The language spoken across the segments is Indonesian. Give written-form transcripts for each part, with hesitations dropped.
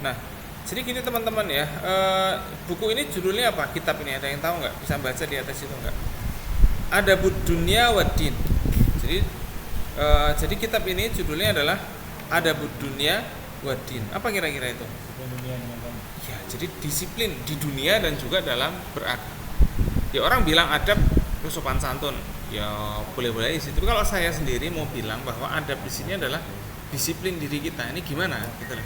Nah, jadi gini teman-teman ya, buku ini judulnya apa? Kitab ini ada yang tahu nggak? Bisa baca di atas itu nggak? Adabud Dunya Waddin. Jadi kitab ini judulnya adalah Adabud Dunya Waddin. Apa kira-kira itu? Ya, jadi disiplin di dunia dan juga dalam beragama. Ya orang bilang adab itu sopan santun. Ya boleh-boleh sih. Tapi kalau saya sendiri mau bilang bahwa adab di sini adalah disiplin diri kita. Ini gimana? Gitu loh.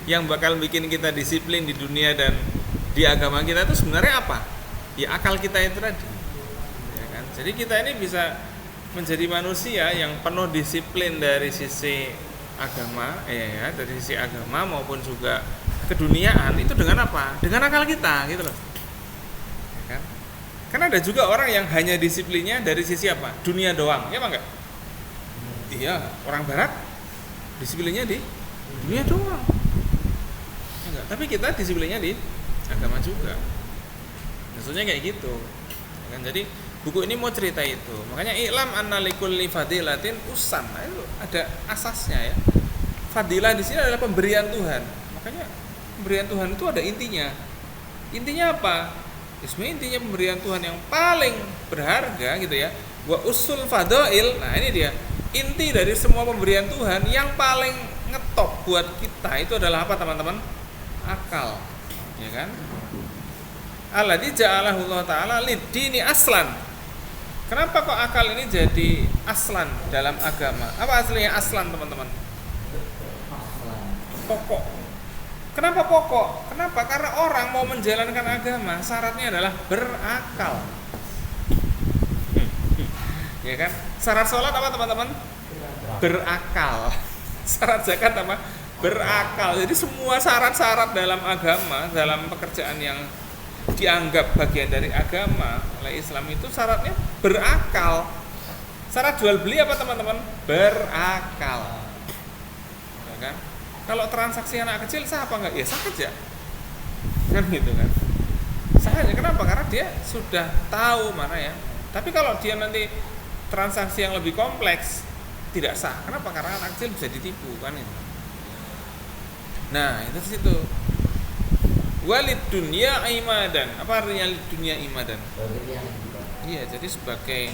Yang bakal bikin kita disiplin di dunia dan di agama kita itu sebenarnya apa? Ya akal kita itu tadi. Ya kan? Jadi kita ini bisa menjadi manusia yang penuh disiplin dari sisi agama, dari sisi agama maupun juga keduniaan itu dengan apa? Dengan akal kita, gitu loh. Ya kan? Karena ada juga orang yang hanya disiplinnya dari sisi apa? Dunia doang, ya apa enggak? Iya, orang barat disiplinnya di dunia doang. Enggak, tapi kita disiplinnya di agama juga. Maksudnya kayak gitu. Ya kan? Jadi buku ini mau cerita itu. Makanya i'lam anna likulli fadilatin usan. Nah, itu ada asasnya ya. Fadilah di sini adalah pemberian Tuhan. Makanya pemberian Tuhan itu ada intinya. Intinya apa? Sebenarnya intinya pemberian Tuhan yang paling berharga gitu ya. Wa usul fadail. Nah, ini dia. Inti dari semua pemberian Tuhan yang paling ngetop buat kita itu adalah apa, teman-teman? Akal. Ya kan? Alladzi ja'alahu Allah Ta'ala lid-dini aslan. Kenapa kok akal ini jadi aslan dalam agama? Apa aslinya aslan, teman-teman? Pokok. Kenapa pokok? Kenapa? Karena orang mau menjalankan agama syaratnya adalah berakal. Ya kan? Syarat sholat apa, teman-teman? Berakal. Syarat zakat apa? Berakal. Jadi semua syarat-syarat dalam agama, dalam pekerjaan yang dianggap bagian dari agama oleh Islam itu syaratnya berakal. Syarat jual beli apa, teman-teman? Berakal. Ya kan? Kalau transaksi anak kecil sah apa enggak? Ya sah aja. Kan gitu kan. Sah aja. Kenapa? Karena dia sudah tahu mana ya. Tapi kalau dia nanti transaksi yang lebih kompleks tidak sah. Kenapa? Karena anak kecil bisa ditipu kan itu. Nah, itu situ. Walid dunia imadan. Apa artinya lid dunia imadan? Iya, jadi sebagai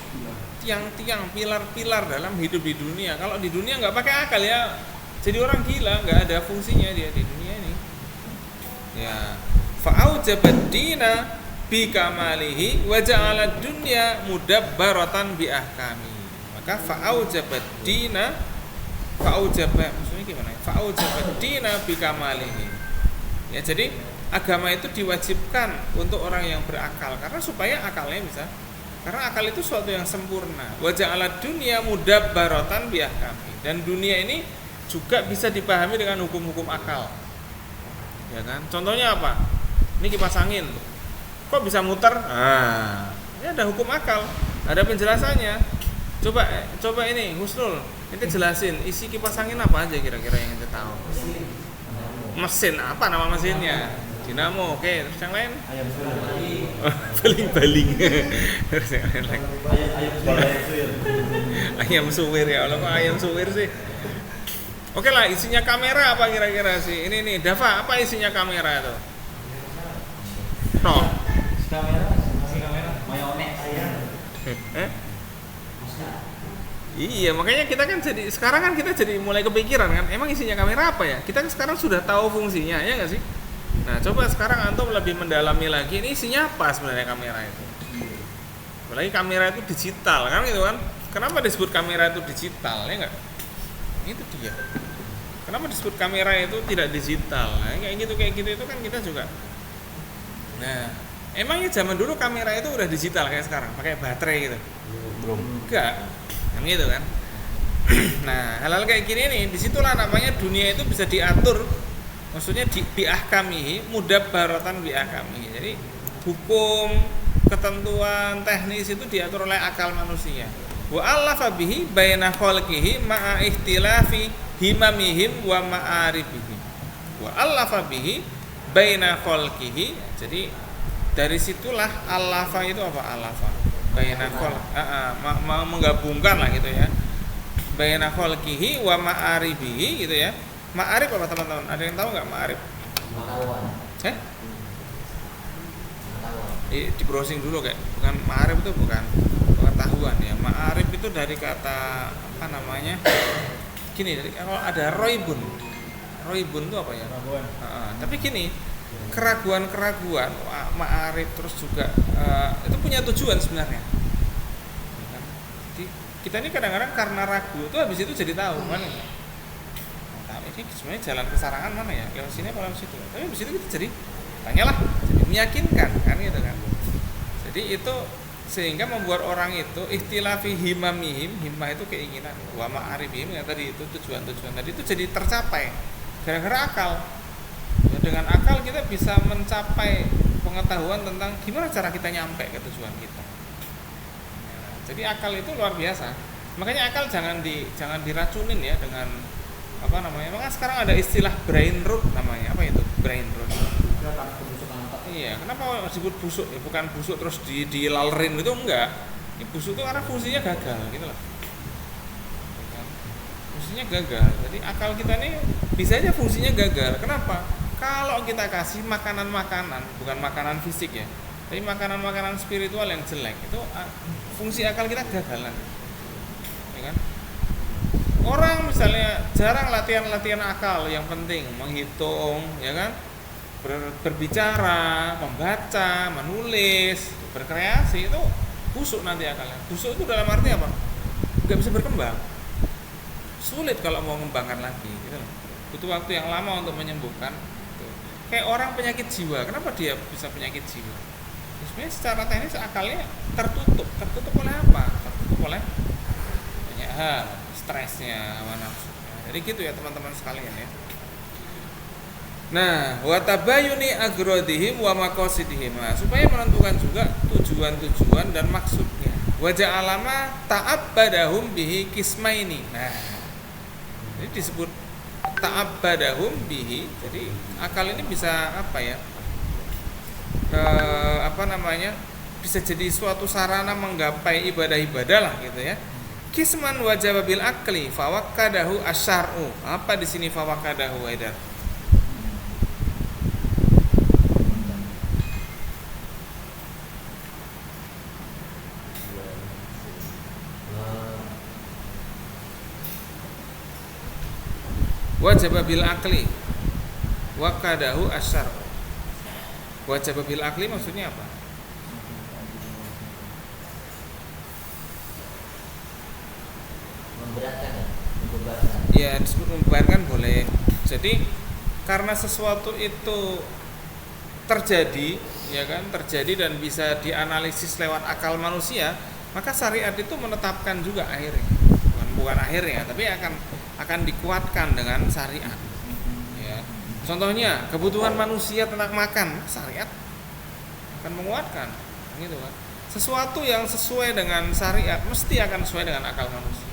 tiang-tiang, pilar-pilar dalam hidup di dunia. Kalau di dunia nggak pakai akal ya, jadi orang gila, nggak ada fungsinya dia di dunia ini. Ya, fa'aujabat dina bi kamalihi wa ja'ala dunya mudabbaratan bi ahkami. Maka fa'aujabat dina, maksudnya gimana? Fa'aujabat dina bi kamalihi. Ya, jadi agama itu diwajibkan untuk orang yang berakal karena supaya akalnya bisa, karena akal itu suatu yang sempurna. Wa ja'ala dunya mudabbaratan bi ahkami. Dan dunia ini juga bisa dipahami dengan hukum-hukum akal. Ya kan? Contohnya apa? Ini kipas angin. Kok bisa muter? Ah, ini ada hukum akal, ada penjelasannya. Coba ini Husnul, ente jelasin isi kipas angin apa aja kira-kira yang ente tahu. Mesin apa nama mesinnya? Dinamo, oke. Terus yang lain? Baling-baling. Terus yang lain lagi? Ayam suwir ya Allah, kok ayam suwir sih? Oke lah, isinya kamera apa kira-kira sih? Ini nih, Dava, apa isinya kamera itu? No. Kamera, mayones. Iya, makanya kita kan sekarang kan kita jadi mulai kepikiran kan, emang isinya kamera apa ya? Kita kan sekarang sudah tahu fungsinya, ya nggak sih? Nah, coba sekarang antum lebih mendalami lagi, ini isinya apa sebenarnya kamera itu? Apalagi kamera itu digital kan gitu kan? Kenapa disebut kamera itu digital, ya nggak? Itu dia. Kenapa disebut kamera itu tidak digital? Nah, kayak gitu itu kan kita juga. Nah, emangnya zaman dulu kamera itu udah digital kayak sekarang, pakai baterai gitu? Belum. Enggak, kan gitu kan. Nah, hal-hal kayak gini nih, disitulah namanya dunia itu bisa diatur. Maksudnya biahkamihi, mudabbaratan biahkamihi. Jadi hukum, ketentuan teknis itu diatur oleh akal manusia. Wa allafa bihi baina khalqihi ma'a ikhtilafi himamihim wa ma'arifihim. Wa allafa bihi baina khalqihi. Jadi dari situlah allafa itu apa? Allafa baina menggabungkan lah gitu ya. Baina khalqihi wa ma'arifihi gitu ya. Ma'arif apa teman-teman? Ada yang tahu nggak ma'arif? Pengetahuan. Eh? Pengetahuan. Di browsing dulu kayak bukan ma'arif itu bukan pengetahuan ya. Ma'arif itu dari kata apa namanya? Gini, kalau ada roibun itu apa ya? Pengetahuan. Tapi gini, keraguan ma'arif terus juga itu punya tujuan sebenarnya. Ya kan? Jadi, kita ini kadang-kadang karena ragu itu habis itu jadi tahu kan? Nah, ini sebenarnya jalan kesarangan mana ya? Lewat sini apa lewat situ? Tapi habis itu kita jadi tanyalah, jadi meyakinkan kan gitu kan. Jadi itu sehingga membuat orang itu ikhtilafi himamihim, himmah itu keinginan, wa ma'arifihim yang tadi itu tujuan-tujuan tadi itu jadi tercapai gara-gara akal. Ya, dengan akal kita bisa mencapai pengetahuan tentang gimana cara kita nyampe ke tujuan kita. Ya, jadi akal itu luar biasa. Makanya akal jangan diracunin ya dengan apa namanya? Maka sekarang ada istilah brain rot namanya. Apa itu? Brain rot. Iya, kenapa disebut busuk? Ya, bukan busuk terus dilalrin itu enggak. Ya, busuk itu karena fungsinya gagal gitu loh. Fungsinya gagal. Jadi akal kita ini bisa aja fungsinya gagal. Kenapa? Kalau kita kasih makanan-makanan, bukan makanan fisik ya, tapi makanan-makanan spiritual yang jelek, itu fungsi akal kita gagalan. Ya kan? Orang misalnya jarang latihan akal yang penting menghitung, ya kan? Berbicara, membaca, menulis, berkreasi itu busuk nanti akalnya. Busuk itu dalam arti apa? Nggak bisa berkembang. Sulit kalau mau mengembangkan lagi gitu. Butuh waktu yang lama untuk menyembuhkan. Kayak orang penyakit jiwa, kenapa dia bisa penyakit jiwa? Sebenarnya secara teknis akalnya tertutup oleh apa? Tertutup oleh banyak hal, stresnya, hawa nafsu. Jadi gitu ya teman-teman sekalian ya. Nah, wa tabayyuni agrodihim wa maqasidihim, supaya menentukan juga tujuan-tujuan dan maksudnya. Wa ja'alama ta'abbadahum bihi kismaini. Nah, ini disebut ta'abbadahum bihi. Jadi akal ini bisa apa ya? Bisa jadi suatu sarana menggapai ibadah-ibadah lah gitu ya. Kisman wajaba bil akli fawakkadahu asyar'u. Apa di sini fawakkadahu Haidar? Wajib bil akli wa kadahu asyar. Wajib bil akli maksudnya apa? Memberatkan. Ya disebut memberatkan boleh. Jadi karena sesuatu itu terjadi, ya kan, terjadi dan bisa dianalisis lewat akal manusia, maka syariat itu menetapkan juga akhirnya. Bukan akhirnya, tapi akan dikuatkan dengan syariat. Ya. Contohnya kebutuhan manusia tentang makan, syariat akan menguatkan, gitu kan. Sesuatu yang sesuai dengan syariat mesti akan sesuai dengan akal manusia.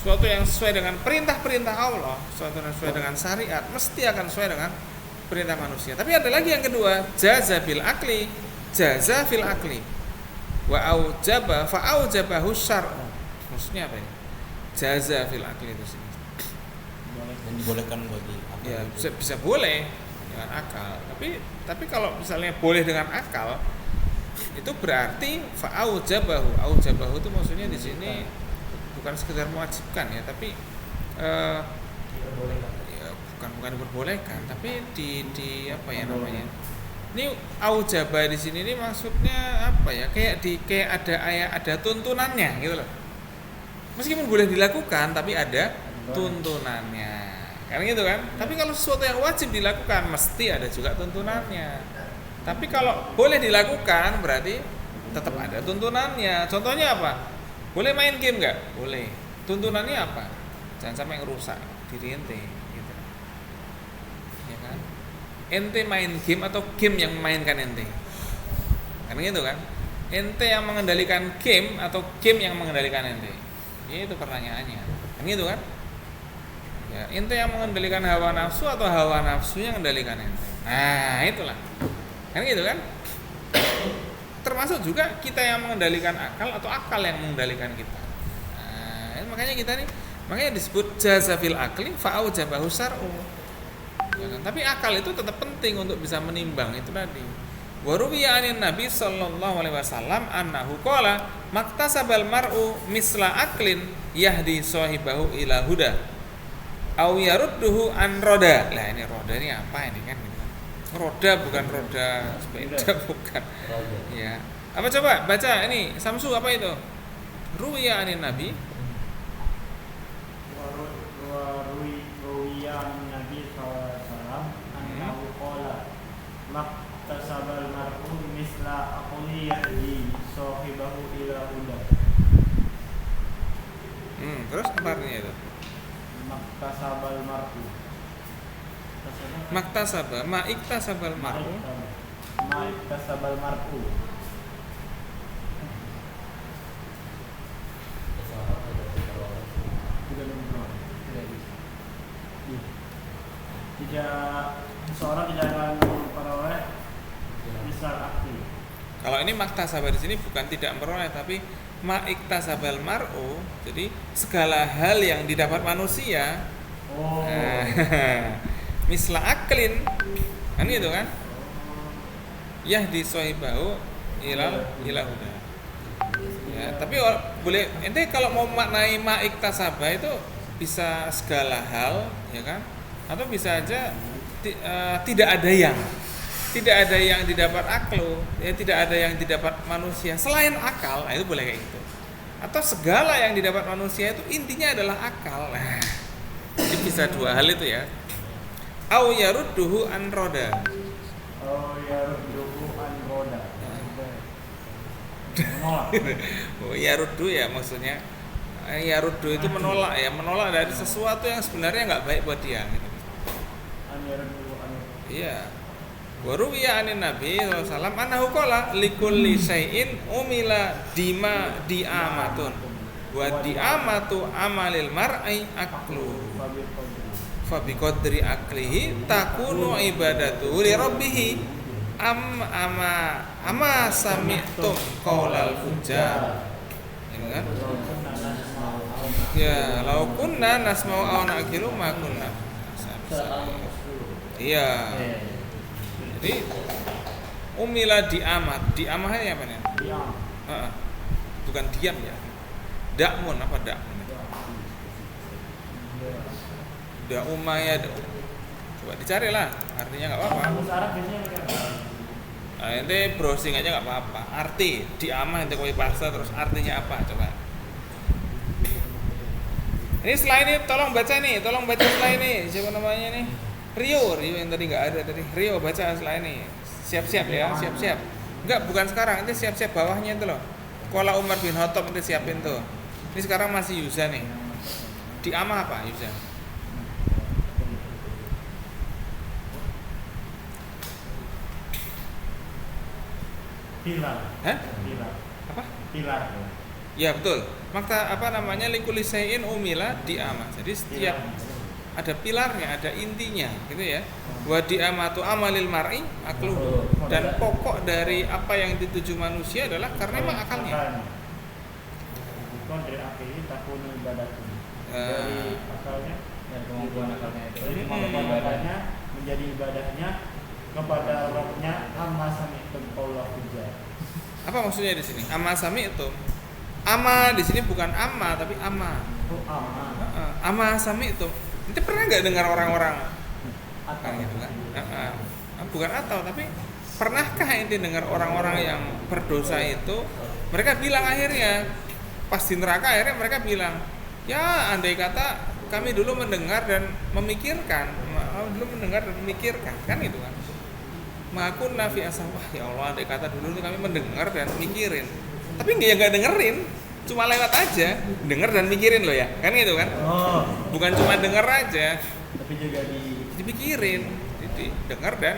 Sesuatu yang sesuai dengan perintah-perintah Allah, sesuatu yang sesuai dengan syariat mesti akan sesuai dengan perintah manusia. Tapi ada lagi yang kedua, jaza fil akli, jaza fil akli, wa aujaba fa aujabahu syar'u. Maksudnya apa ini? Jaza fil akli itu sini. Dan dibolehkan bagi akal. Ya, bisa boleh dengan akal. Tapi kalau misalnya boleh dengan akal, itu berarti fa aujabahu. Aujabahu itu maksudnya di sini bukan sekedar mewajibkan ya, tapi ya, bukan diperbolehkan, tapi di apa ya namanya? Ini aujabah di sini ini maksudnya apa ya? Kayak ada tuntunannya gitu loh. Meskipun boleh dilakukan tapi ada tuntunannya. Kan gitu kan? Tapi kalau sesuatu yang wajib dilakukan mesti ada juga tuntunannya. Tapi kalau boleh dilakukan berarti tetap ada tuntunannya. Contohnya apa? Boleh main game nggak? Boleh. Tuntunannya apa? Jangan sampai ngerusak diri ente gitu. Ya kan? Ente main game atau game yang memainkan ente? Kan gitu kan? Ente yang mengendalikan game atau game yang mengendalikan ente? Itu pertanyaannya. Kan gitu kan? Ya, ente yang mengendalikan hawa nafsu atau hawa nafsu yang mengendalikan ente? Nah, itulah. Kan gitu kan? Termasuk juga kita yang mengendalikan akal atau akal yang mengendalikan kita. Nah, makanya kita nih Makanya disebut jazafil akli fa'aujabahu syar'u. Ya kan? Tapi akal itu tetap penting untuk bisa menimbang itu tadi. Wa ruwiya anin Nabi sallallahu alaihi wasallam annahu qala maktasabal mar'u misla aklin yahdi sahibahu ila huda au yarudduhu an roda. Lah ini roda ini apa ini kan? Roda bukan roda sepeda bukan. Ya. Apa coba baca ini Samsu apa itu? Ruwiya anin Nabi Nabi SAW annahu qala maktasabal mar'u misla aqli yahdi sahibahu ila huda. Terus apa artinya itu? Maktasabal mar'u. Maktasaba, ma'iktasabal mar'u. Maktasabal mar'u. Tidak, seorang tidak akan memperoleh misal akli. Kalau ini maktasaba di sini bukan tidak memperoleh tapi ma'iktasabal mar'u. Jadi segala hal yang didapat manusia. Oh. Misla aklin. Kan gitu kan? Yahdi sahibahu ila huda. Ya, tapi boleh ente kalau mau maknai ma'iktasaba itu bisa segala hal, ya kan? Atau bisa aja tidak ada yang didapat aklu, ya tidak ada yang didapat manusia selain akal. Nah, itu boleh kayak gitu. Atau segala yang didapat manusia itu intinya adalah akal. Nah, jadi bisa dua hal itu ya. Au yarudduhu an roda. Oh, yarudduhu an roda. Menolak. Oh, yaruddu ya maksudnya. Yaruddu itu menolak ya, menolak dari sesuatu yang sebenarnya nggak baik buat dia gitu. Iya. Wa ruwiya anin Nabi sallallahu alaihi wasallam annahu qala likulli syai'in umila diamatun wa diamatu amalil mar'i aklu fa bi qadri aklihi takunu ibadatu li rabbih ama sami'tum qaulal fujjar. Ya kan? Ya, lau kunna nasma'u aw na'qilu ma kunna. Iya. Jadi umila diamahnya apa nih? Diam. Bukan diam ya. Dakmun apa dakmun? Daumaya. Coba dicari lah, artinya nggak apa-apa. Kamus Arab biasanya Nah, ente browsing aja nggak apa-apa. Arti diamah ente kopi pasta terus artinya apa? Coba. Ini setelah ini tolong baca setelah ini. Siapa namanya nih? Rio yang tadi nggak ada tadi. Rio baca setelah ini. Siap-siap ya, siap-siap. Enggak, bukan sekarang. Nanti siap-siap bawahnya itu loh. Qala Umar bin Khattab nanti siapin tuh. Ini sekarang masih Yuza nih. Diamah apa Yuza? pilar. Hah? Pilar. Apa? Pilar. Ya betul. Maka apa namanya likulli syai'in umila diamah. Jadi setiap ada pilarnya, ada intinya, gitu ya. Wa diamatu amalil mar'i akluhu. Dan pokok dari apa yang dituju manusia adalah karena memang akalnya. Bukan dari akal ini takun ibadatu. Dari akalnya, Dan kemampuan akalnya itu. dari kemampuan akalnya menjadi ibadahnya kepada Rabbnya amma sami'tum qaula hujjah. Apa maksudnya di sini? Amma sami'tum. Amma di sini bukan amma tapi amma. Oh, amma. Amma sami'tum. Nanti pernah nggak dengar orang-orang Atau gitu kan? Bukan atau tapi pernahkah ente dengar orang-orang yang berdosa itu mereka bilang akhirnya pas di neraka akhirnya mereka bilang ya andai kata kami dulu mendengar dan memikirkan kan gitu kan makun nafi asawah ya Allah andai kata dulu kami mendengar dan mikirin tapi nggak dengerin cuma lewat aja denger dan mikirin loh ya kan gitu kan bukan cuma denger aja tapi juga dipikirin jadi denger dan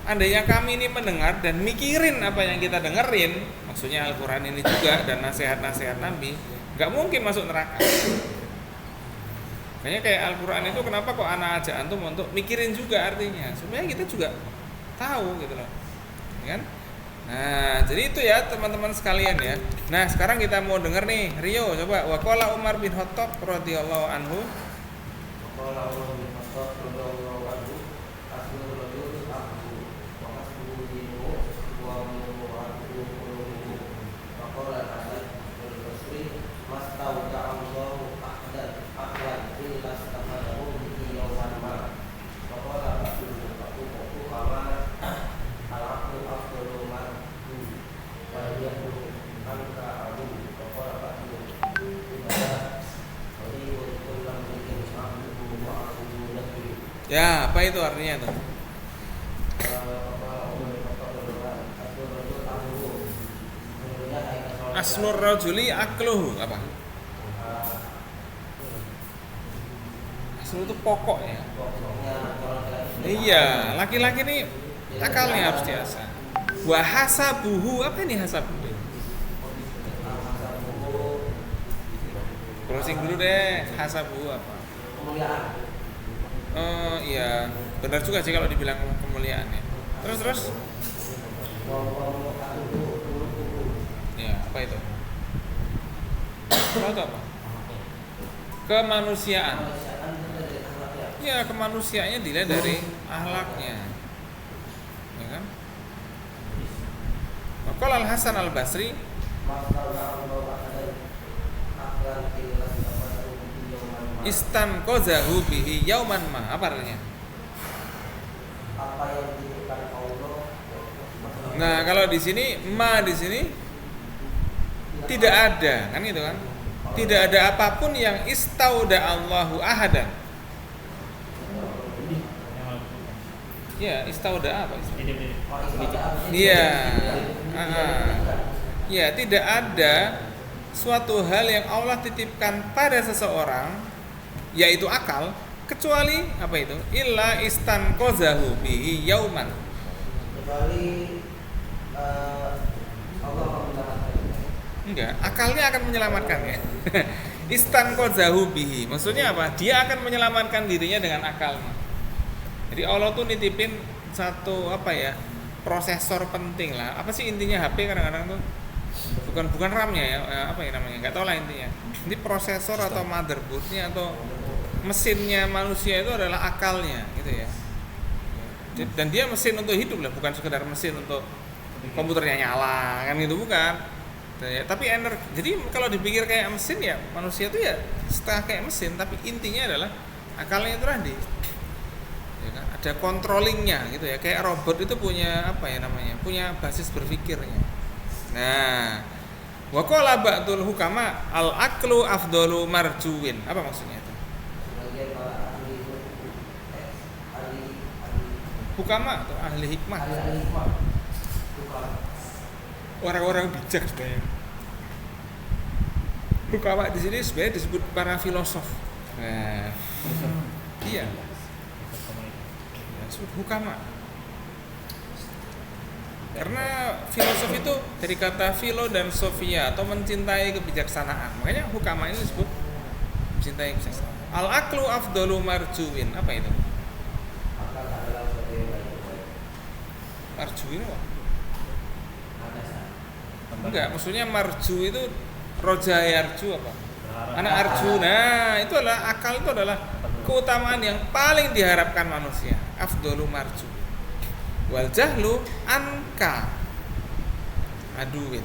andainya kami ini mendengar dan mikirin apa yang kita dengerin maksudnya Al-Quran ini juga dan nasihat-nasihat Nabi nggak mungkin masuk neraka makanya kayak Al-Quran itu kenapa kok anak aja antum untuk mikirin juga artinya supaya kita juga tahu gitu loh kan Nah, jadi itu ya teman-teman sekalian ya. Nah, sekarang kita mau denger nih, Rio coba. Wa qala Umar bin Khattab radhiyallahu anhu. Qala Umar bin Khattab radhiyallahu anhu, asrul rajul aku wa asrul dinu wa mu'adu qulubuhu. Wa qala Hasan bin Basri, mastawda'allahu ahdan illa istamadahu bihi yawman ma. Wa qala Abdul Qaqqu kama al-aqlu afdalu man wa yaqulu anka abu. Wa qala Abdul Ya, apa itu artinya tuh? Asnur rajuli akluhu apa? Asnur itu pokok ya. Iya, laki-laki nih akalnya harus diasah. Wa hasabuhu, apa ini hasabuhu? Closing dulu deh, hasabuhu apa? Iya, benar juga sih kalau dibilang kemuliaan ya. Terus? Ya, apa itu? Itu apa? Kemanusiaan. Ya, kemanusiaannya dilihat dari akhlaknya. Ya kan? Qala Al-Hasan Al-Basri, istan qazahu bihi yauman ma. Apa artinya? Apa yang diberikan Allah. Nah, kalau di sini tidak ada, kan gitu kan? Tidak ada apapun yang istauda Allahu ahadan. Ya, istauda apa? Iya. Ya, tidak ada suatu hal yang Allah titipkan pada seseorang, yaitu akal, kecuali apa itu? Illa istan qazahu bihi yauman. Kecuali Allah akan menyelamatkan. Enggak, akalnya akan menyelamatkan ya. Istan qazahu bihi. Maksudnya apa? Dia akan menyelamatkan dirinya dengan akalnya. Jadi Allah tuh nitipin satu apa ya? Prosesor penting lah. Apa sih intinya HP kadang-kadang tuh? Bukan RAM-nya ya, apa ya namanya? Enggak tahu lah intinya. Ini prosesor atau motherboard-nya atau mesinnya manusia itu adalah akalnya gitu ya. Dan dia mesin untuk hidup lah, bukan sekedar mesin untuk komputernya nyala kan gitu, bukan. Tapi energi. Jadi kalau dipikir kayak mesin ya, manusia itu ya setengah kayak mesin, tapi intinya adalah akalnya itu tadi. Ya kan? Ada controllingnya gitu ya, kayak robot itu punya apa ya namanya? Punya basis berpikirnya. Nah, wa qala ba'dul hukama al-aqlu afdalu marjuwin. Apa maksudnya itu? Hukama atau ahli hikmah. Orang-orang bijak sebenarnya. Hukama di sini sebenarnya disebut para filosof. Nah, iya. Disebut hukama. Karena filosof itu dari kata filo dan sofia atau mencintai kebijaksanaan. Makanya hukama ini disebut mencintai kebijaksanaan. Al-aqlu afdalu marjuwin. Apa itu? Marjuwin apa? Enggak, maksudnya marju itu roja yarju apa? Anak arjuna. Itu adalah akal, itu adalah keutamaan yang paling diharapkan manusia. Afdalu marju. Wal jahlu anka aduin.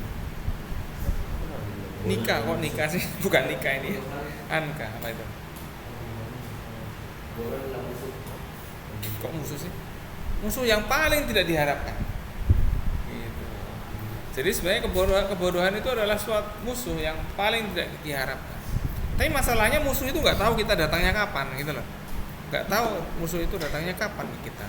Nikah, kok nikah sih? Bukan nikah ini. Anka, apa itu? Kok musuh sih? Musuh yang paling tidak diharapkan. Gitu. Jadi sebenarnya kebodohan itu adalah suatu musuh yang paling tidak diharapkan. Tapi masalahnya musuh itu nggak tahu kita datangnya kapan, gitu loh. Nggak tahu musuh itu datangnya kapan kita.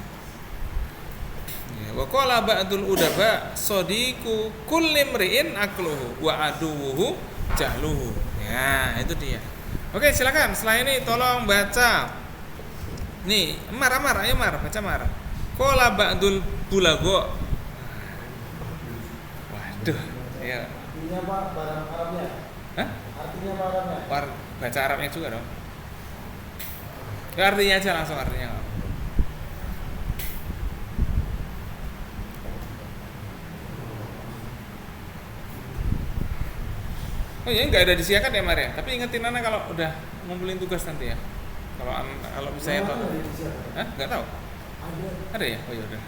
Wa qala ba'dul udaba sadiqu kulli mri'in aqluhu wa aduwuhu jahluhu. Ya, itu dia. Oke, silakan. Setelah ini tolong baca. Nih, Amar, ayo Mar, baca Mar. Qala ba'dul bulago. Waduh, ya. Artinya apa barang Arabnya? Hah? Artinya apa Arabnya? Baca Arabnya juga dong. Ya, artinya aja langsung artinya. Oh ya nggak ada disiakan ya Maria. Tapi ingetin Ana kalau udah ngumpulin tugas nanti ya. Kalau misalnya tahu. Hah? Nggak tahu. Ada ya? Oh ya udah.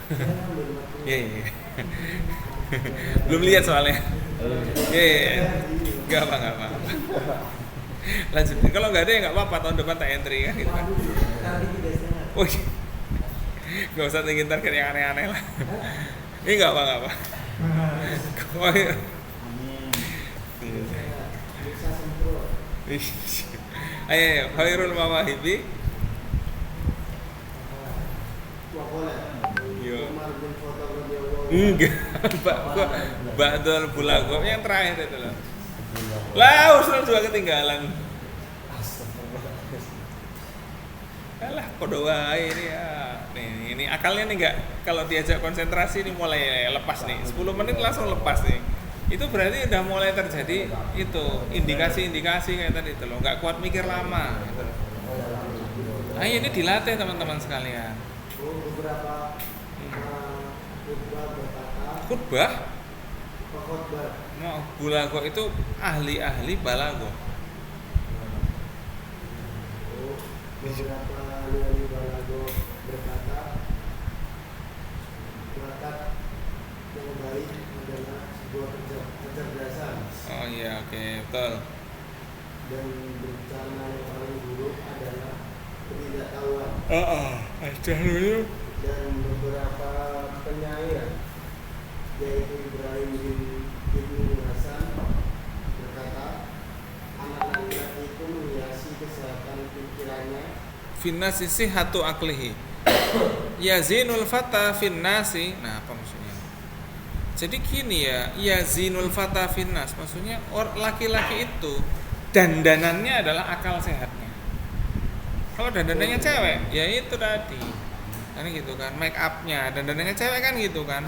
Iya iya. Belum lihat soalnya. Iya. Nggak apa. Lanjut. Kalau nggak ada ya nggak apa-apa, tahun depan tak entry kan gitu kan. Wih. Nggak usah tinggi target yang aneh-aneh lah. Ini nggak apa. Oh iya. Ayo, khairul mawahibi. Yo. Enggak, Ba'dul Bulago yang terakhir itu loh. Lah, usul juga ketinggalan. Alah, kode wae ini ya. Nih, ini akalnya nih enggak kalau diajak konsentrasi ini mulai lepas nih. 10 menit langsung lepas nih. Itu berarti udah mulai terjadi itu indikasi-indikasi kayak tadi itu loh, nggak kuat mikir lama gitu. Nah ini dilatih teman-teman sekalian. Beberapa Khutbah mau bulago itu ahli-ahli balago. Beberapa ahli balago berkata bakat yang baik adalah sebuah kecerdasan. Oh iya, oke, betul. Dan bencana yang paling buruk adalah ketidaktahuan. Aja dulu. Dan beberapa penyair yaitu Ibrahim bin Hasan berkata, anak laki-laki itu menghiasi kesehatan pikirannya Finnasi sihatu aklihi. Yazinul fata finnasi. Nah, apa maksudnya? Jadi gini ya, yazinul fata finnas, maksudnya laki-laki itu dandanannya adalah akal sehatnya. Kalau dandanannya cewek, ya itu tadi. Kan gitu kan, make upnya, dandanannya cewek kan gitu kan.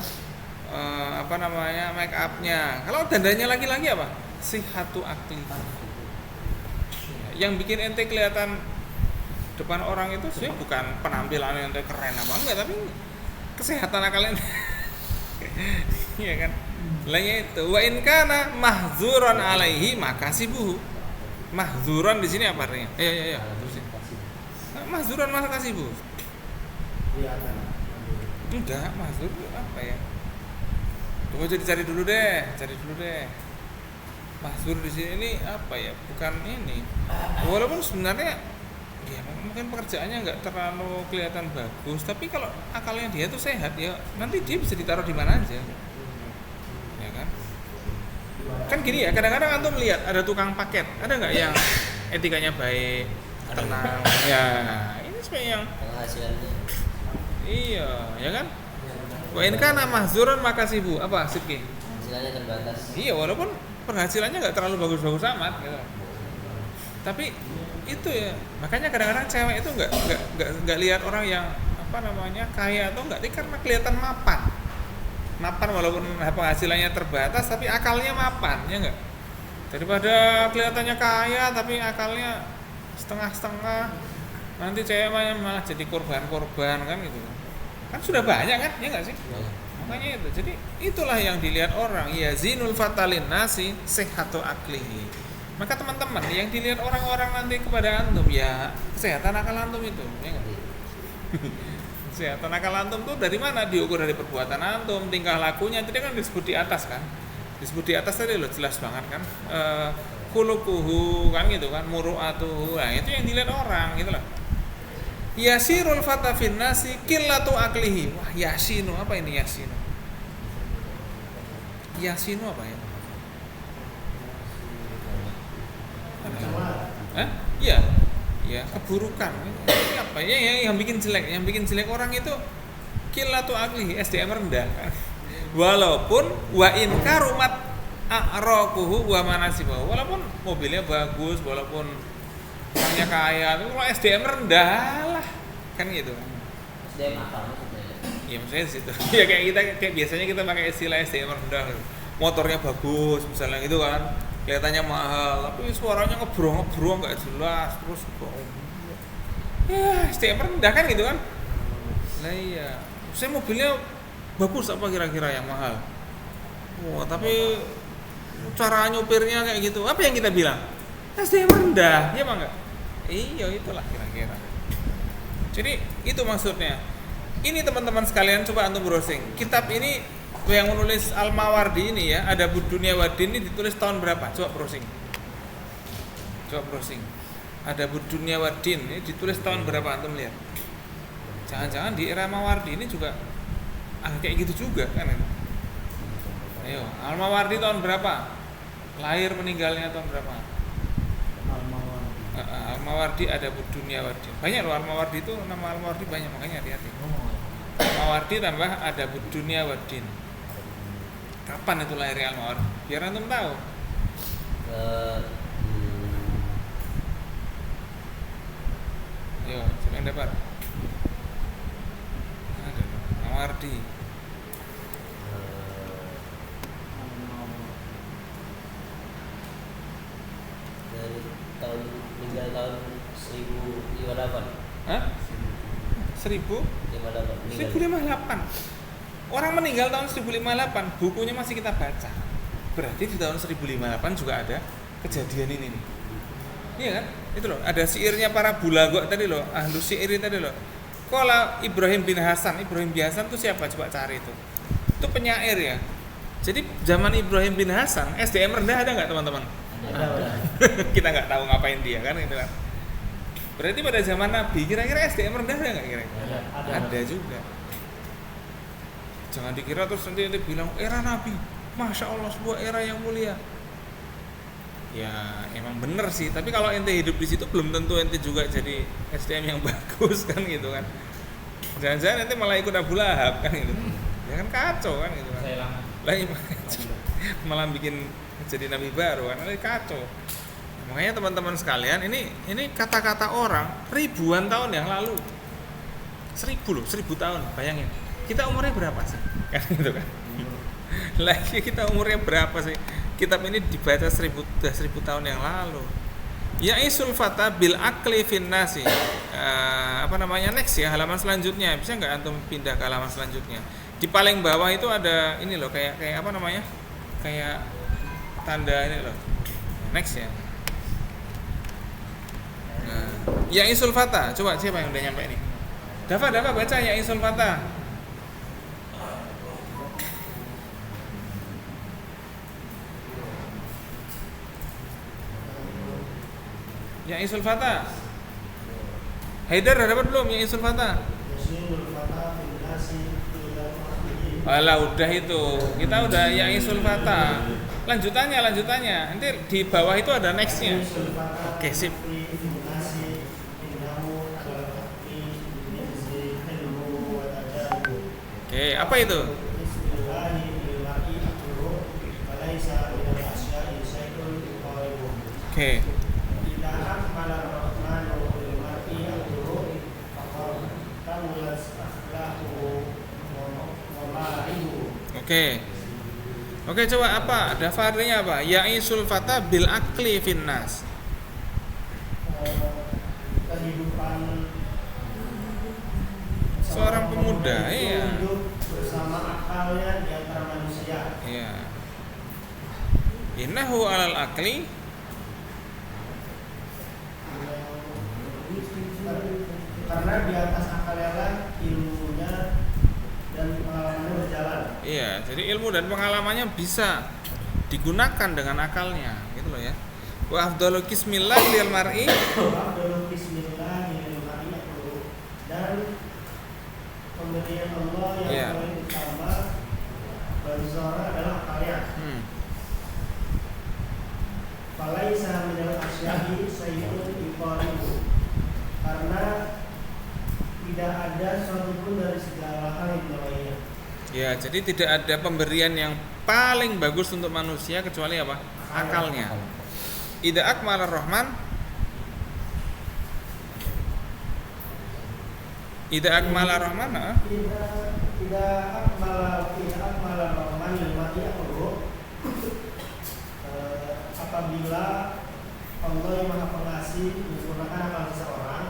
Make upnya. Kalau dandannya laki-laki apa? Sihatu akli. Yang bikin ente kelihatan depan orang itu sih bukan penampilan ente keren apa enggak, tapi kesehatan akalnya. Iya kan? Lainnya itu wa in kana mahzuran alaihi makasibuhu. Mahzuran di sini apa artinya? Iya. Terusin. Mahzuran makasibuhu. Enggak, mahzur apa ya? Tunggu jadi cari dulu deh. Mahzur di sini ini apa ya? Bukan ini. Walaupun sebenarnya ya mungkin pekerjaannya nggak terlalu kelihatan bagus, tapi kalau akalnya dia tuh sehat ya nanti dia bisa ditaruh di mana aja. Ya kan gini ya, kadang-kadang antum lihat ada tukang paket, ada nggak yang etikanya baik, tenang, ya ini sebenarnya yang penghasilannya iya, ya kan? Wa in kana mahzuran makasibu apa Sidki? penghasilannya terbatas. Iya, walaupun penghasilannya nggak terlalu bagus-bagus amat gitu. Tapi itu ya, makanya kadang-kadang cewek itu nggak lihat orang yang kaya atau enggak, karena kelihatan mapan walaupun penghasilannya terbatas tapi akalnya mapan, ya enggak? Daripada kelihatannya kaya tapi akalnya setengah-setengah, nanti cewek malah jadi korban kan gitu. Kan sudah banyak kan, ya enggak sih? Makanya itu, jadi itulah yang dilihat orang, ya zinul fatalin nasi sehatu aklihi. Maka teman-teman yang dilihat orang-orang nanti kepada antum ya kesehatan akal antum itu, ya enggak? Kesehatan akal antum tuh dari mana? Diukur dari perbuatan antum, tingkah lakunya. Tadi kan disebut di atas kan? Disebut di atas tadi loh, jelas banget kan? Khuluquhu kan gitu kan, muru'atuhu. Nah, itu yang dilihat orang gitu loh. Yasirul fata finnasi qillatu aklihi. Wah, yasinu, apa ini yasinu? Yasinu apa ya? Iya, ya keburukan. Ini apa ya yang bikin jelek orang itu qillatu aklihi, SDM rendah kan. Walaupun wa in karumat a'raquhu wa manasibahu, walaupun mobilnya bagus, walaupun orangnya kaya, tapi kalau SDM rendah lah kan gitu. SDM apa maksudnya? Ya maksudnya situ. Ya kayak biasanya kita pakai istilah SDM rendah. Motornya bagus misalnya gitu kan. Kelihatannya mahal, tapi suaranya ngebrong nggak jelas, terus ya SDM rendah kan gitu kan. Nah iya, saya mobilnya bagus apa kira-kira yang mahal? Wah tapi cara nyupirnya kayak gitu. Apa yang kita bilang? SDM rendah, ya Bang enggak? Iya, itulah kira-kira. Jadi itu maksudnya. Ini teman-teman sekalian coba antum browsing. Kitab ini yang menulis Al-Mawardi ini ya, ada Budunya Wadin ini ditulis tahun berapa? Coba browsing. Ada Budunya Wadin ini ditulis tahun berapa antum lihat? Jangan-jangan di era Mawardi ini juga kayak gitu juga kan? Ayo, Al-Mawardi tahun berapa? Lahir meninggalnya tahun berapa? Al-Mawardi ada Budunya Wadin. Banyak loh Al-Mawardi itu, nama Al-Mawardi banyak, makanya hati-hati. Al-Mawardi tambah ada Budunya Wadin. Kapan itu lahirnya Al-Mawardi? Biar antum tahu. Yo, siapa yang dapat? Ada Al-Mawardi. Dari tahun meninggal tahun 1058. Hah? 1058. Orang meninggal tahun 1058, bukunya masih kita baca. Berarti di tahun 1058 juga ada kejadian ini nih. Iya kan? Itu loh, ada syairnya para bulagok tadi loh, ahlu syair tadi loh. Qala Ibrahim bin Hasan itu siapa? Coba cari itu. Itu penyair ya. Jadi zaman Ibrahim bin Hasan, SDM rendah ada nggak teman-teman? Kita nggak tahu ngapain dia kan gitu kan. Berarti pada zaman Nabi kira-kira SDM rendah ada nggak kira-kira? Ada juga. Jangan dikira terus nanti bilang era Nabi, Masya Allah sebuah era yang mulia. Ya emang bener sih, tapi kalau ente hidup di situ belum tentu ente juga jadi SDM yang bagus kan gitu kan. Jangan-jangan ente malah ikut Abu Lahab kan gitu. Ya kan kacau kan gitu kan. Malah bikin jadi nabi baru kan, kacau. Makanya teman-teman sekalian, ini kata-kata orang ribuan tahun yang lalu. 1000 tahun, bayangin. Kita umurnya berapa sih? Kan gitu kan. Lagi kita umurnya berapa sih? Kitab ini dibaca 1000 tahun yang lalu. Ya'isul fata bil akli fin nasi. Next ya, halaman selanjutnya. Bisa nggak antum pindah ke halaman selanjutnya? Di paling bawah itu ada ini loh, kayak kayak tanda ini loh. Next ya. Ya'isul fata. Coba siapa yang udah nyampe ini? Dafa baca Ya'isul fata. Ya'isul fata. Haidar udah dapat belum Ya'isul fata? Alah udah itu. Kita udah Ya'isul fata. Lanjutannya. Nanti di bawah itu ada next-nya. Oke, sip. Oke, apa itu? Oke. Oke, coba apa? Dafarnya apa? Ya'isul fata bil akli finnas. Kehidupan Seorang pemuda, iya. bersama akalnya di antara manusia. Iya. Innahu alal akli karena di atas akalnya lah ilmunya dan pengalamannya berjalan. Iya, jadi ilmu dan pengalamannya bisa digunakan dengan akalnya, gitu loh ya. Wa afdalu qismillah lil mar'i. Wa afdalu qismillah lil mar'i dan pemberian Allah yang paling utama bagi seorang adalah akalnya. Falaisa minal asyahi sayyidun iqaribu. Karena tidak ada suatu pun dari segala hal yang lainnya. Ya, jadi tidak ada pemberian yang paling bagus untuk manusia kecuali apa? Akalnya. Ida akmalar rahman. Ida akmalar rahman. Tidak akmalar rahman limati akuru. Apabila Allah yang Maha Pengasih menyempurnakan akal seseorang,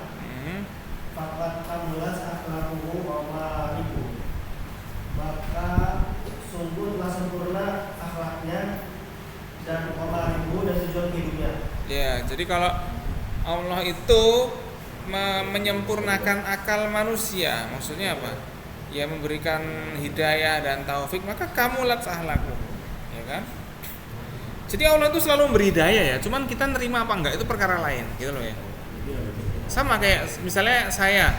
fakat kamulas akhlaquhu wa ma'arifu, maka sungguh telah sempurna akhlaknya dan qamarihi dan tujuan hidupnya. Ya, jadi kalau Allah itu menyempurnakan akal manusia, maksudnya apa? Ya memberikan hidayah dan taufik, maka kamulat ahlaku, ya kan? Jadi Allah itu selalu memberi hidayah ya, cuman kita nerima apa enggak itu perkara lain, gitu loh ya. Sama kayak misalnya saya,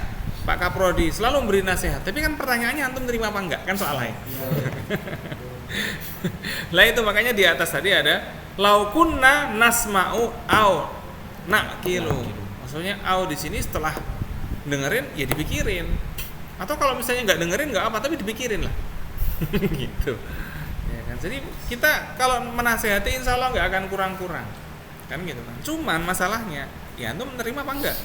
Pak Kaprodi selalu memberi nasihat, tapi kan pertanyaannya antum nerima apa enggak, kan soal lain. Lah itu makanya di atas tadi ada laukunna nasma'u au naqilu. Maksudnya au di sini setelah dengerin ya dipikirin. Atau kalau misalnya nggak dengerin nggak apa, tapi dipikirin lah. Gitu. Ya kan? Jadi kita kalau menasehati insya Allah nggak akan kurang-kurang. Kan gitu kan. Cuman masalahnya ya antum menerima apa enggak?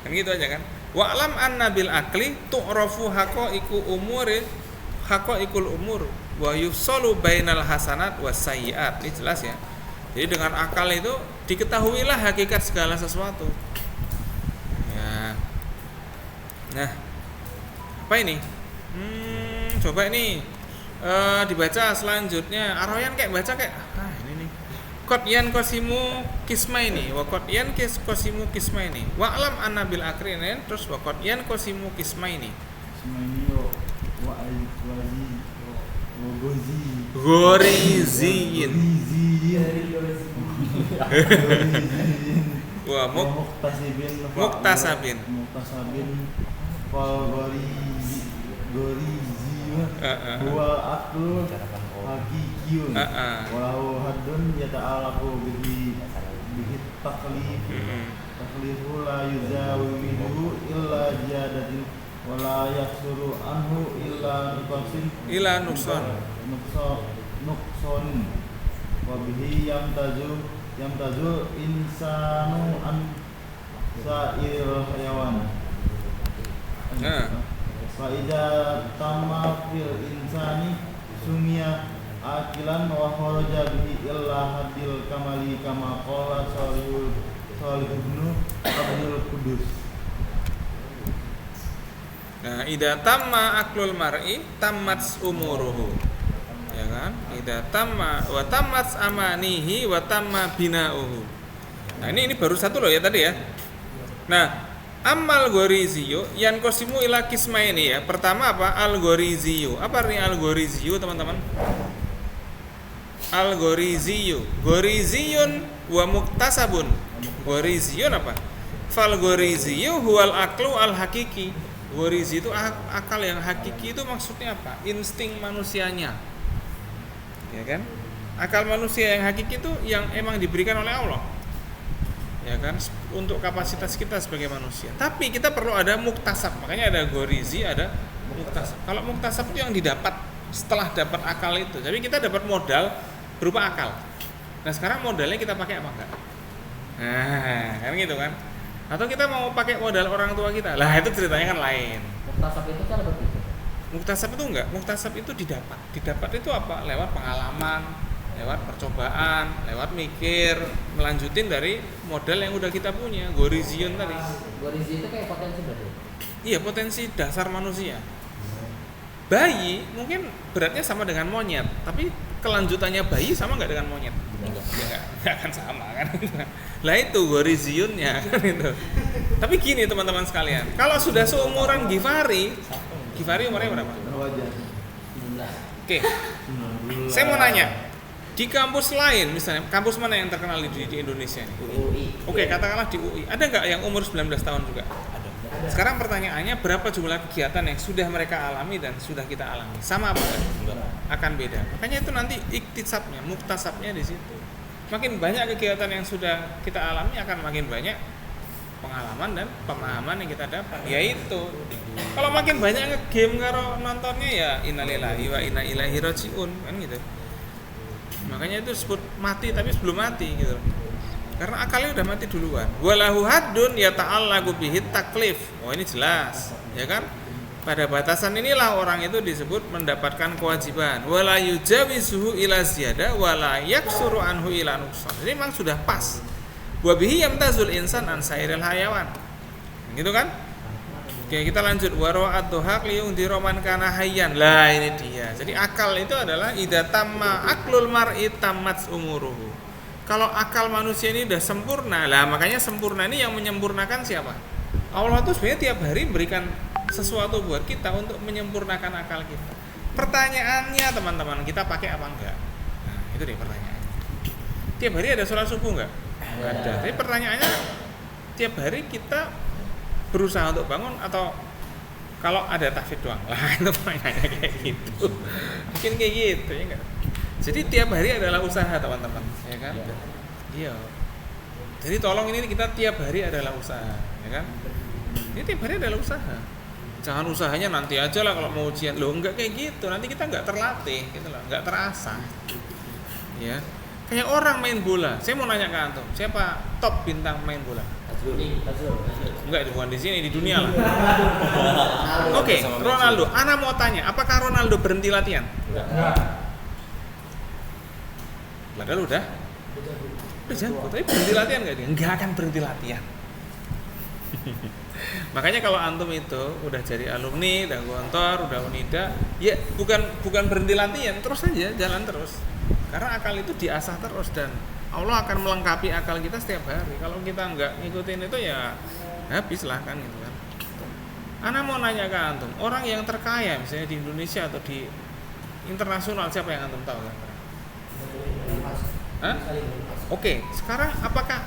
Kan gitu aja kan. Wa'lam anna bil akli tu'rafu haqa'iqu umuri haqa'iqul umur wa yufsalu bainal hasanat was sayyi'at. Ini jelas ya. Jadi dengan akal itu diketahuilah hakikat segala sesuatu. Ya. Nah, apa ini? Coba ini dibaca selanjutnya. Aroyan kayak baca kayak ini nih. Qadyan qasimu kismaini wa qadyan qasimu kismaini. Wa'lam anna bil akrinin terus wa qadyan qasimu kismaini. Goriziyin. Wa muktasabin. Goriziyun huwa aklu hakikiyun walau haddun yata'alaku bihi taklifu la yuzawidu illa jadatin wala yaksuru anhu illa nuksonin wa bihi yamtazul insanu an sa'ir hayawan. Fa idza tamma fil insani sumia akilan wa kharaja bihi illa hadil kamali kama qala Salih ibnu Abdul Qudus. Nah, idza tamma aklul mar'i tammat umuruhu. Ya kan? Idza tamma wa tammat amanihi wa tamma binauhu. Nah, ini baru satu loh ya tadi ya. Nah, Amal goriziyu yan kosimu ila kismaini ya. Pertama apa? Al-goriziyu. Apa artinya al-goriziyu teman-teman? Al-goriziyu. Goriziyun wa muktasabun. Goriziyun apa? Fal goriziyu huwal aklu al-hakiki. Gorizi itu akal yang hakiki, itu maksudnya apa? Insting manusianya. Ya kan? Akal manusia yang hakiki itu yang emang diberikan oleh Allah. Ya kan, untuk kapasitas kita sebagai manusia. Tapi kita perlu ada muktasab. Makanya ada gorizi, ada muktasab. Kalau muktasab itu yang didapat setelah dapat akal itu. Jadi kita dapat modal berupa akal. Nah, sekarang modalnya kita pakai apa enggak? Nah, kan gitu kan. Atau kita mau pakai modal orang tua kita. Lah, itu ceritanya kan lain. Muktasab itu cara berpikir. Muktasab itu enggak. Muktasab itu didapat. Didapat itu apa? Lewat pengalaman, lewat percobaan, lewat mikir, melanjutin dari modal yang udah kita punya. Gorizion tadi. Gorizi itu kayak potensi berarti? Iya, potensi dasar manusia. Bayi mungkin beratnya sama dengan monyet, tapi kelanjutannya bayi sama nggak dengan monyet? Nggak akan sama kan? Lah itu Gorizionnya kan itu. Tapi gini teman-teman sekalian, kalau sudah seumuran Gifari umurnya berapa? Oke. Saya mau nanya. Di kampus lain, misalnya kampus mana yang terkenal di Indonesia ini? UI. Oke, katakanlah di UI. Ada nggak yang umur 19 tahun juga? Ada. Sekarang pertanyaannya, berapa jumlah kegiatan yang sudah mereka alami dan sudah kita alami? Sama apa enggak? Akan beda. Makanya itu nanti iktisabnya, muktasabnya di situ. Makin banyak kegiatan yang sudah kita alami, akan makin banyak pengalaman dan pemahaman yang kita dapat. Yaitu, kalau makin banyak nge-game karo nontonnya ya innalillahi wa inna ilaihi rajiun, kan gitu. Makanya itu disebut mati tapi sebelum mati gitu. Karena akalnya udah mati duluan. Walahu haddun ya ta'allaqu bihi taklif. Oh, ini jelas, ya kan? Pada batasan inilah orang itu disebut mendapatkan kewajiban. Wala yujawizuhu ila ziyada wala yaksuru anhu ila nuqsan. Jadi memang sudah pas. Wa bihi yamtazul insan an sairil hayawan. Gitu kan? Oke, kita lanjut. Wara'at dohak liung di roman kana hayyan. Lah ini dia. Jadi akal itu adalah idza tamma aklul mar'i tammat umuruhu. Kalau akal manusia ini udah sempurna, lah makanya sempurna ini yang menyempurnakan siapa? Allah tuh sebenarnya tiap hari berikan sesuatu buat kita untuk menyempurnakan akal kita. Pertanyaannya teman-teman, kita pakai apa enggak? Nah, itu deh pertanyaannya. Tiap hari ada sholat subuh enggak? Ada. Tapi pertanyaannya, tiap hari kita berusaha untuk bangun atau kalau ada tahfidz doang? Lah itu pertanyaannya kayak gitu. Mungkin kayak gitu ya enggak? Jadi tiap hari adalah usaha teman-teman, ya kan? Iya. Jadi tolong ini kita tiap hari adalah usaha, ya kan? Ini tiap hari adalah usaha. Jangan usahanya nanti aja lah kalau mau ujian. Loh enggak kayak gitu, nanti kita enggak terlatih gitu loh, enggak terasa. Ya. Kayak orang main bola. Saya mau nanya ke antum, siapa top bintang main bola? Enggak, bukan di sini, di dunia lah. Oke, Ronaldo. Ana mau tanya, apakah Ronaldo berhenti latihan? Enggak. Padahal udah jago, tapi berhenti latihan enggak dia? Enggak akan berhenti latihan. Makanya kalau antum itu udah jadi alumni, udah Gontor, udah Unida, ya bukan berhenti latihan, terus aja jalan terus. Karena akal itu diasah terus dan Allah akan melengkapi akal kita setiap hari. Kalau kita nggak ngikutin itu ya habis lah kan gitu kan. Ana mau nanya ke antum, orang yang terkaya misalnya di Indonesia atau di internasional siapa yang antum tahu kan? Hah? Oke, sekarang apakah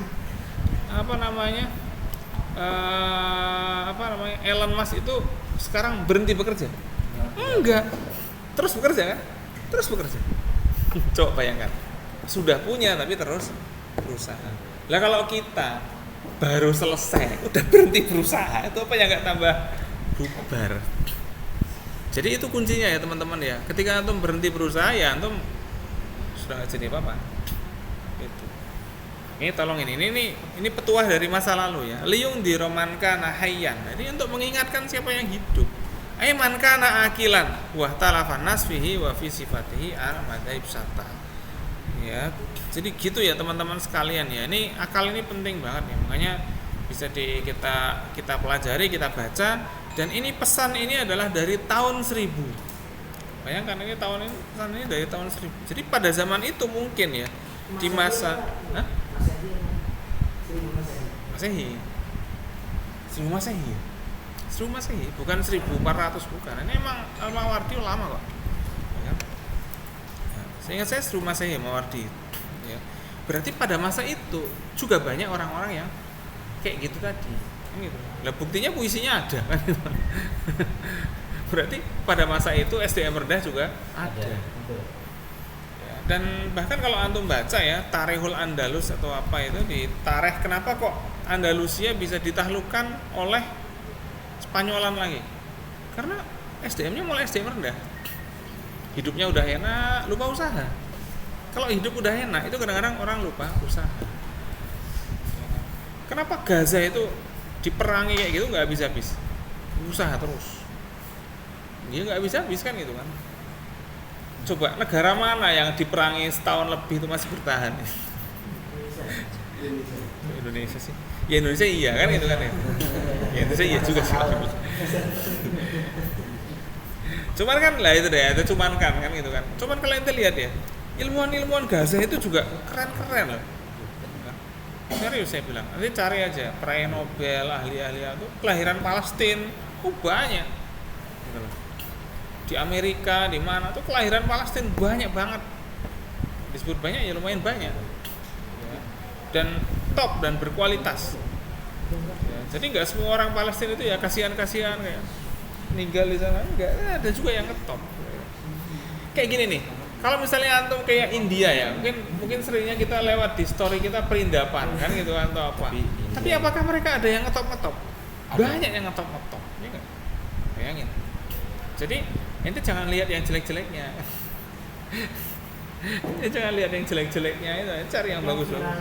Elon Musk itu sekarang berhenti bekerja? Enggak. Terus bekerja kan? Terus bekerja. Coba bayangkan. Sudah punya tapi terus berusaha. Lah kalau kita baru selesai udah berhenti berusaha, itu apa yang enggak tambah bubar. Jadi itu kuncinya ya teman-teman ya. Ketika antum berhenti berusaha ya antum sudah enggak jadi apa-apa. Itu. Ini tolong ini petuah dari masa lalu ya. Liung diromankan hayyan. Jadi untuk mengingatkan siapa yang hidup. Ay man kana akilan wa talafan nasfihi wa fi sifatihi al-madhaib sata. Ya. Jadi gitu ya teman-teman sekalian ya. Ini akal ini penting banget ya. Makanya bisa kita pelajari, kita baca dan ini pesan ini adalah dari tahun 1000. Bayangkan ini pesan ini dari tahun 1000. Jadi pada zaman itu mungkin ya di masa Masehi. 1000 Masehi, bukan 1400 bukan. Ini emang Al-Mawardi lama kok. Ya. Seingat saya 1000 Masehi Mawardi. Ya. Berarti pada masa itu juga banyak orang-orang yang kayak gitu tadi. Gitu. Lah buktinya puisinya ada kan. Berarti pada masa itu SDM rendah juga ada. Dan bahkan kalau antum baca ya Tarikhul Andalus atau apa itu di tarikh kenapa kok Andalusia bisa ditaklukkan oleh Spanyolan lagi? Karena SDM-nya mulai SDM rendah. Hidupnya udah enak, lupa usaha. Kalau hidup udah enak itu kadang-kadang orang lupa usaha. Kenapa Gaza itu diperangi kayak gitu nggak habis-habis? Usaha terus. Dia nggak habis-habis kan gitu kan. Coba negara mana yang diperangi setahun lebih itu masih bertahan? Indonesia sih. Ya Indonesia iya kan gitu kan ya. Ya Indonesia iya juga sih. Cuman kan lah itu deh, itu cuman kan gitu kan. Cuman kalau ente lihat ya, ilmuwan Gaza itu juga keren-keren loh. Serius saya bilang. Nanti cari aja peraih Nobel, ahli-ahli itu kelahiran Palestina, banyak. Gitu loh. Di Amerika, di mana tuh kelahiran Palestina banyak banget. Disebut banyak ya lumayan banyak. Ya. Dan top dan berkualitas. Ya. Jadi nggak semua orang Palestina itu ya kasihan-kasihan kayak meninggal di sana, enggak, ada juga yang ngetop. Kayak gini nih. Kalau misalnya antum kayak India ya, mungkin seringnya kita lewat di story kita perindapan kan gitu atau apa. Tapi apakah mereka ada yang ngetop-ngetop? Banyak yang ngetop-ngetop, ya kan? Bayangin. Jadi ente jangan lihat yang jelek-jeleknya. Jangan lihat yang jelek-jeleknya itu, cari yang bagus-bagus.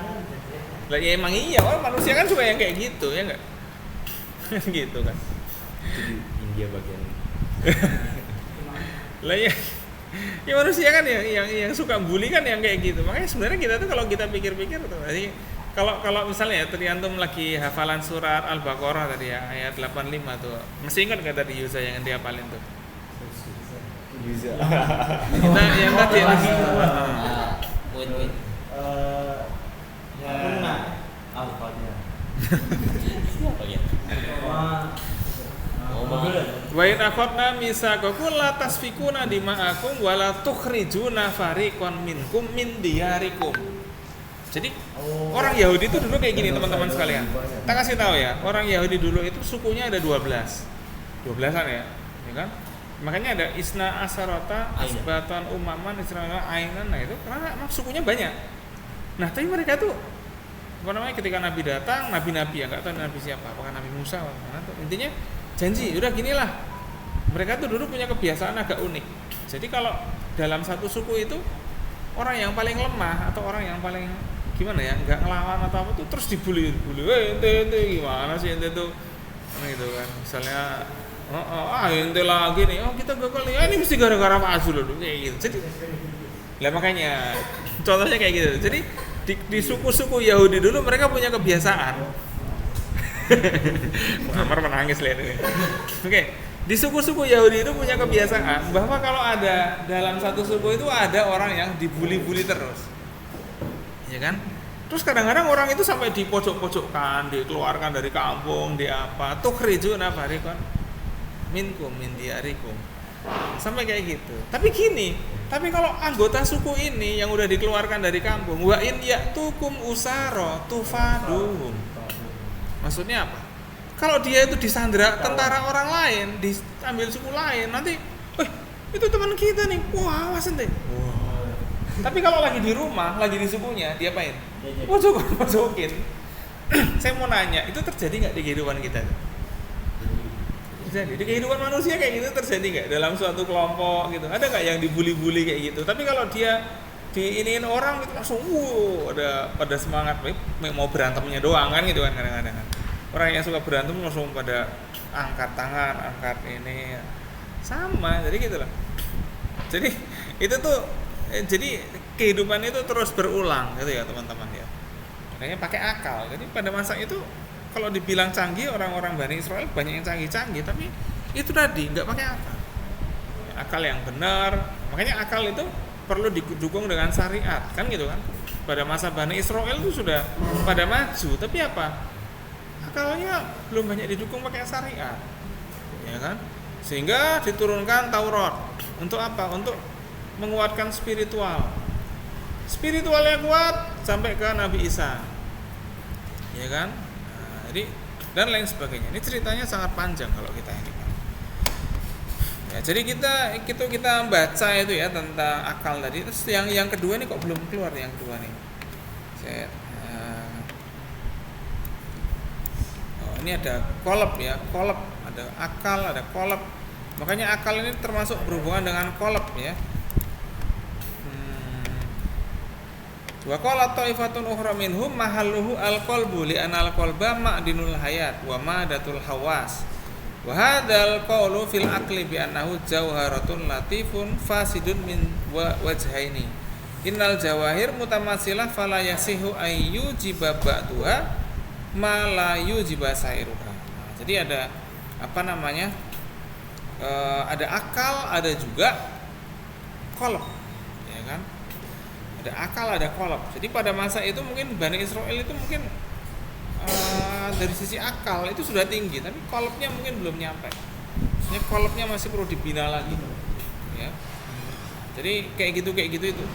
Lah ya emang iya, orang manusia kan juga yang kayak gitu, ya enggak? Gitu kan. Jadi India bagian. Lah ya manusia kan yang suka bully kan yang kayak gitu. Makanya sebenarnya kita tuh kalau kita pikir-pikir tuh, kalau misalnya ya tadi antum lagi hafalan surat Al-Baqarah tadi ya ayat 85 tuh. Masih ingat enggak tadi Yusa yang dia hafalin tuh? Bisa. Kita yang tadi lagi Win-win. Aku enggak Al-Fatihah. Oh iya. wa in akhadna misaqakum la tasfikuna dima'akum wa la tukhrijuna fariqan minkum min diyarikum. Jadi orang Yahudi itu dulu kayak gini teman-teman sekalian. Kita kasih tahu ya, orang Yahudi dulu itu sukunya ada 12-an ya kan? Makanya ada Isna Asarota, Asbatan, Umaman, Israel, Ainan, nah itu karena emang sukunya banyak. Nah tapi mereka tuh apa namanya ketika Nabi datang, nabi-nabi ya nggak tahu Nabi siapa, apakah Nabi Musa atau mana tuh intinya janji, udah ginilah. Mereka tuh dulu punya kebiasaan agak unik. Jadi kalau dalam satu suku itu orang yang paling lemah atau orang yang paling gimana ya nggak ngelawan atau apa tuh terus dibully, ente gimana sih ente tuh gitu kan, misalnya ente lagi nih, kita gagal nih, ini mesti gara-gara Pak Azul loh kayak gitu. Jadi lah makanya contohnya kayak gitu. Jadi di suku-suku Yahudi dulu mereka punya kebiasaan. Muhammad menangis lihat ini. Oke. Di suku-suku Yahudi itu punya kebiasaan bahwa kalau ada dalam satu suku itu ada orang yang dibully-bully terus. Ya kan? Terus kadang-kadang orang itu sampai dipojok-pojokkan, dikeluarkan dari kampung, di apa? Tukhrijuna fariqan minkum min diyarikum. Sampai kayak gitu. Tapi kalau anggota suku ini yang udah dikeluarkan dari kampung, wa in ya'tukum usara tufaduhum. Maksudnya apa? Kalau dia itu disandra tentara orang lain, diambil suku lain, nanti, itu teman kita nih, wah awas ente. Tapi kalau lagi di rumah, lagi di sukunya, diapain? Masukin. Saya mau nanya, itu terjadi nggak di kehidupan kita? Terjadi. Di kehidupan manusia kayak gitu terjadi nggak? Dalam suatu kelompok gitu, ada nggak yang dibully-bully kayak gitu? Tapi kalau dia diiniin orang itu langsung, ada pada semangat, mau berantemnya doang kan gitu kan kadang-kadang. Orang yang suka berantem langsung pada angkat tangan, angkat ini sama, jadi gitu loh. Jadi itu tuh, jadi kehidupan itu terus berulang gitu ya teman-teman ya. Makanya pakai akal. Jadi pada masa itu kalau dibilang canggih orang-orang Bani Israel banyak yang canggih-canggih, tapi itu tadi nggak pakai akal. Akal yang benar. Makanya akal itu perlu didukung dengan syariat kan gitu kan. Pada masa Bani Israel itu sudah pada maju, tapi apa? Akalnya belum banyak didukung pakai syariat, ya kan? Sehingga diturunkan Taurat untuk apa? Untuk menguatkan spiritual. Spiritualnya kuat sampai ke Nabi Isa, ya kan? Nah, jadi dan lain sebagainya. Ini ceritanya sangat panjang kalau kita ini. Ya, jadi kita baca itu ya tentang akal tadi. Terus yang kedua ini kok belum keluar yang kedua nih. Ini ada kolab ya, kolab, ada akal, ada kolab. Makanya akal ini termasuk berhubungan dengan kolab ya. Wa qala ta'ifatun ukhra minhum mahalluhu al-qalbu li anal qalba ma'dinul hayat wa ma'datul hawas. Wa hadzal qawlu fil aqli bi annahu jawharatun latifun fasidun min wajhaini. Innal jawahir mutamatsilah fala yasihu ayyu jiba ba'duha malayu jibasairuha. Nah, jadi ada apa namanya? Ada akal, ada juga kolab, ya kan? Ada akal, ada kolab. Jadi pada masa itu mungkin Bani Israel itu mungkin dari sisi akal itu sudah tinggi, tapi kolabnya mungkin belum nyampe. Maksudnya kolabnya masih perlu dibina lagi, ya. Jadi kayak gitu itu.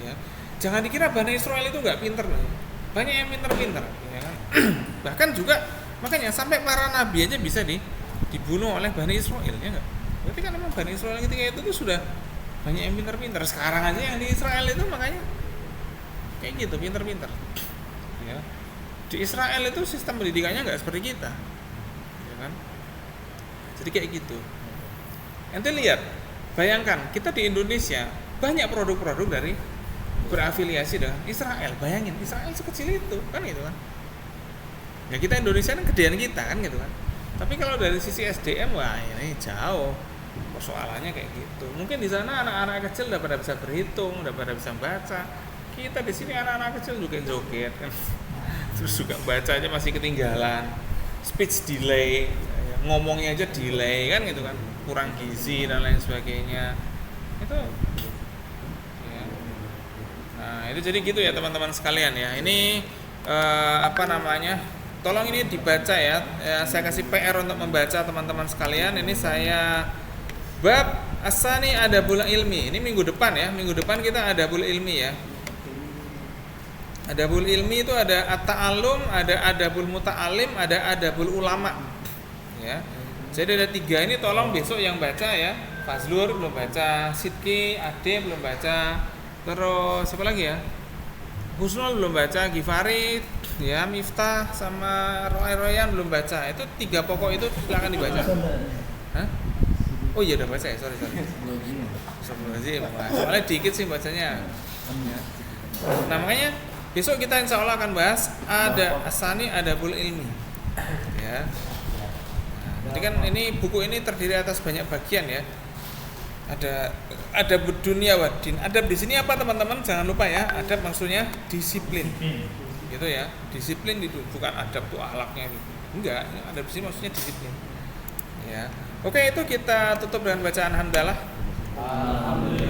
Ya. Jangan dikira Bani Israel itu nggak pinter, banyak yang pinter-pinter. Ya kan? Bahkan juga makanya sampai para nabi aja bisa dibunuh oleh Bani Israel ya enggak? Berarti kan memang Bani Israel ketika itu tuh sudah banyak yang pinter-pinter. Sekarang aja yang di Israel itu makanya kayak gitu pinter-pinter. Ya. Di Israel itu sistem pendidikannya enggak seperti kita. Ya kan? Jadi kayak gitu. Ente lihat, bayangkan kita di Indonesia banyak produk-produk dari berafiliasi dengan Israel. Bayangin Israel sekecil itu kan gitu kan. Ya kita Indonesia kan gedean kita kan gitu kan. Tapi kalau dari sisi SDM wah ini jauh persoalannya kayak gitu. Mungkin di sana anak-anak kecil udah pada bisa berhitung, udah pada bisa baca. Kita di sini anak-anak kecil juga joget kan. Terus juga bacanya masih ketinggalan, speech delay, ngomongnya aja delay kan gitu kan, kurang gizi dan lain sebagainya. Itu ya. Nah, itu jadi gitu ya teman-teman sekalian ya. Ini tolong ini dibaca ya. Saya kasih PR untuk membaca teman-teman sekalian. Ini saya bab asani adabul ilmi. Ini minggu depan ya. Minggu depan kita adabul ilmi ya. Adabul ilmi itu ada at-ta'allum, ada adabul muta'alim, ada adabul ulama. Ya. Jadi ada 3 ini tolong besok yang baca ya. Fazlur belum baca, Sidki, Ade belum baca. Terus siapa lagi ya? Husnul belum baca, Gifari, ya, Miftah sama Royan belum baca. Itu 3 pokok itu silakan dibaca. Hah? Oh iya udah baca ya, sorry. Soalnya dikit sih bacanya. Ya. Nah makanya besok kita insya Allah akan bahas ada asani adabul ilmi. Ya. Nah, jadi kan ini buku ini terdiri atas banyak bagian ya. Ada adab dunia wa din. Adab di sini apa teman-teman? Jangan lupa ya. Adab maksudnya disiplin. Gitu ya. Disiplin itu bukan adab tuh akhlaknya gitu. Enggak, adab di sini maksudnya disiplin. Ya. Oke, itu kita tutup dengan bacaan hamdalah. Alhamdulillah.